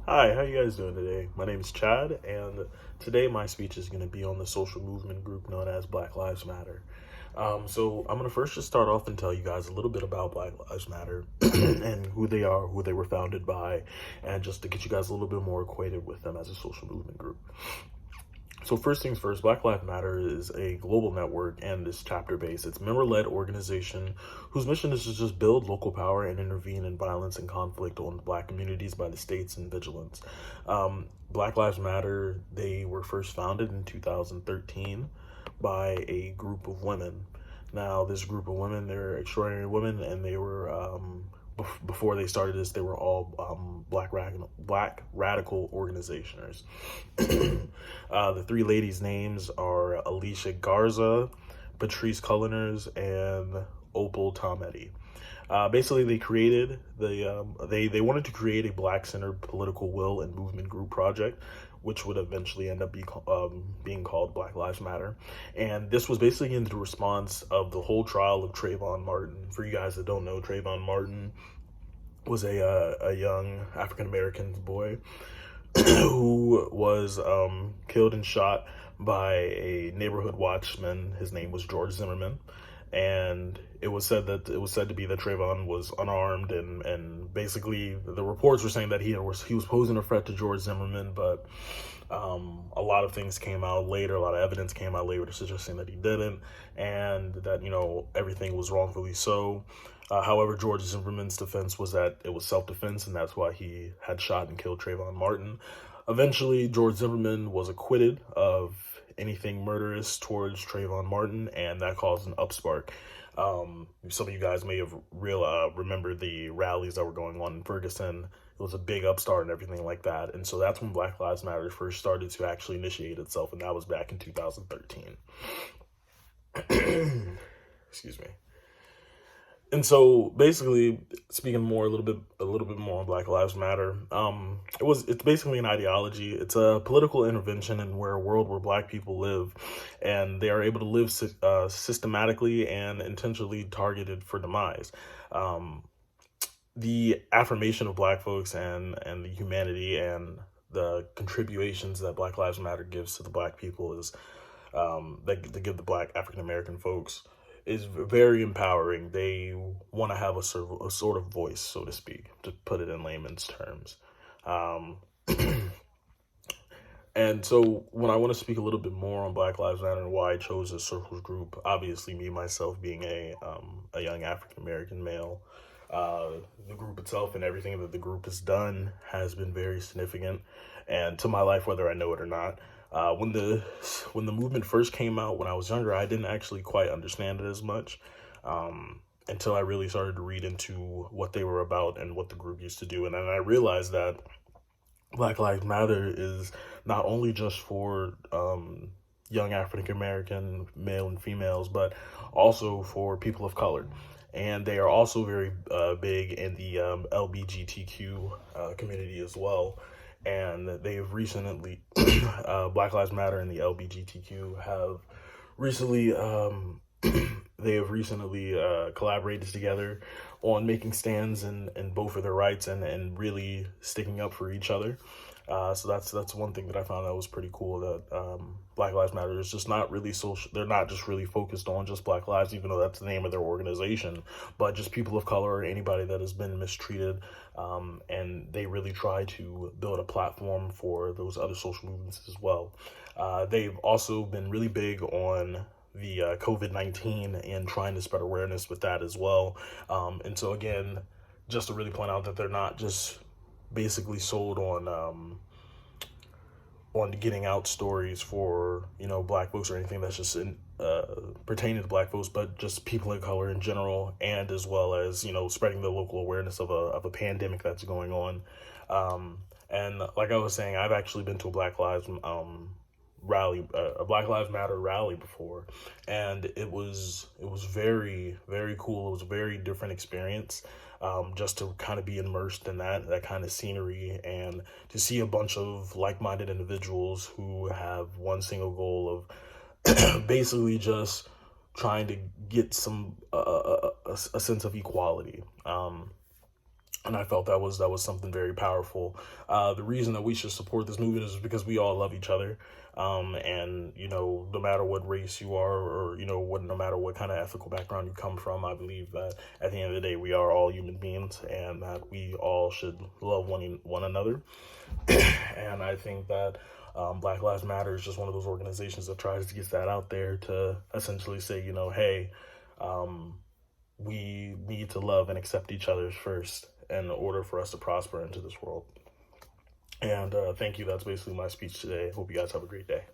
Hi, how you guys doing today? My name is Chad, and today my speech is going to be on the social movement group known as Black Lives Matter. So I'm going to first just start off and tell you guys a little bit about Black Lives Matter and who they are, who they were founded by, and just to get you guys a little bit more acquainted with them as a social movement group. So first things first, Black Lives Matter is a global network and is chapter based. It's member-led organization whose mission is to just build local power and intervene in violence and conflict on Black communities by the states and vigilance. Black Lives Matter, they were first founded in 2013 by a group of women. Now, this group of women, they're extraordinary women, and they were before they started this, they were all black radical organizationers. The three ladies' names are Alicia Garza, Patrice Culliners, and Opal Tometi. Basically, they wanted to create a black-centered political will and movement group project, which would eventually end up being called Black Lives Matter. And this was basically in the response of the whole trial of Trayvon Martin. For you guys that don't know, Trayvon Martin was a young African American boy who was killed and shot by a neighborhood watchman. His name was George Zimmerman, and it was said to be that Trayvon was unarmed, and basically the reports were saying that he was posing a threat to George Zimmerman, but a lot of things came out later, a lot of evidence came out later suggesting that he didn't, and that everything was wrongfully so. However, George Zimmerman's defense was that it was self-defense, and that's why he had shot and killed Trayvon Martin. Eventually, George Zimmerman was acquitted of anything murderous towards Trayvon Martin, and that caused an upspark. Some of you guys may have remembered the rallies that were going on in Ferguson. It was a big upstart and everything like that. And so that's when Black Lives Matter first started to actually initiate itself, and that was back in 2013. Excuse me. And so basically, speaking a little bit more on Black Lives Matter, it's basically an ideology. It's a political intervention in where a world where Black people live, and they are able to live systematically and intentionally targeted for demise. The affirmation of Black folks and the humanity and the contributions that Black Lives Matter gives to the Black people is that they give the Black African American folks is very empowering. They want to have a sort of voice, so to speak, to put it in layman's terms. Um, and so when I want to speak a little bit more on Black Lives Matter and why I chose this circles group, obviously me myself being a young African American male, the group itself and everything that the group has done has been very significant and to my life, whether I know it or not. When the movement first came out when I was younger, I didn't actually quite understand it as much until I really started to read into what they were about and what the group used to do, and then I realized that Black Lives Matter is not only just for young African American male and females, but also for people of color. And they are also very big in the LGBTQ community as well. And they've recently, Black Lives Matter and the LGBTQ have recently, they have recently collaborated together on making stands and both of their rights and really sticking up for each other. So that's one thing that I found that was pretty cool, that Black Lives Matter is just not really social. They're not just really focused on just Black lives, even though that's the name of their organization, but just people of color or anybody that has been mistreated. And they really try to build a platform for those other social movements as well. They've also been really big on the COVID-19 and trying to spread awareness with that as well. And so again, just to really point out that they're not just basically sold on getting out stories for Black folks or anything that's just pertaining to Black folks, but just people of color in general, and as well as spreading the local awareness of a pandemic that's going on. And like I was saying, I've actually been to a Black Lives a Black Lives Matter rally before, and it was very, very cool. It was a very different experience, just to kind of be immersed in that kind of scenery and to see a bunch of like-minded individuals who have one single goal of basically just trying to get some a sense of equality. And I felt that was something very powerful. The reason that we should support this movement is because we all love each other, and no matter what race you are, or no matter what kind of ethical background you come from, I believe that at the end of the day we are all human beings, and that we all should love one another. And I think that Black Lives Matter is just one of those organizations that tries to get that out there to essentially say, hey, we need to love and accept each other first in order for us to prosper into this world. And thank you. That's basically my speech today. Hope you guys have a great day.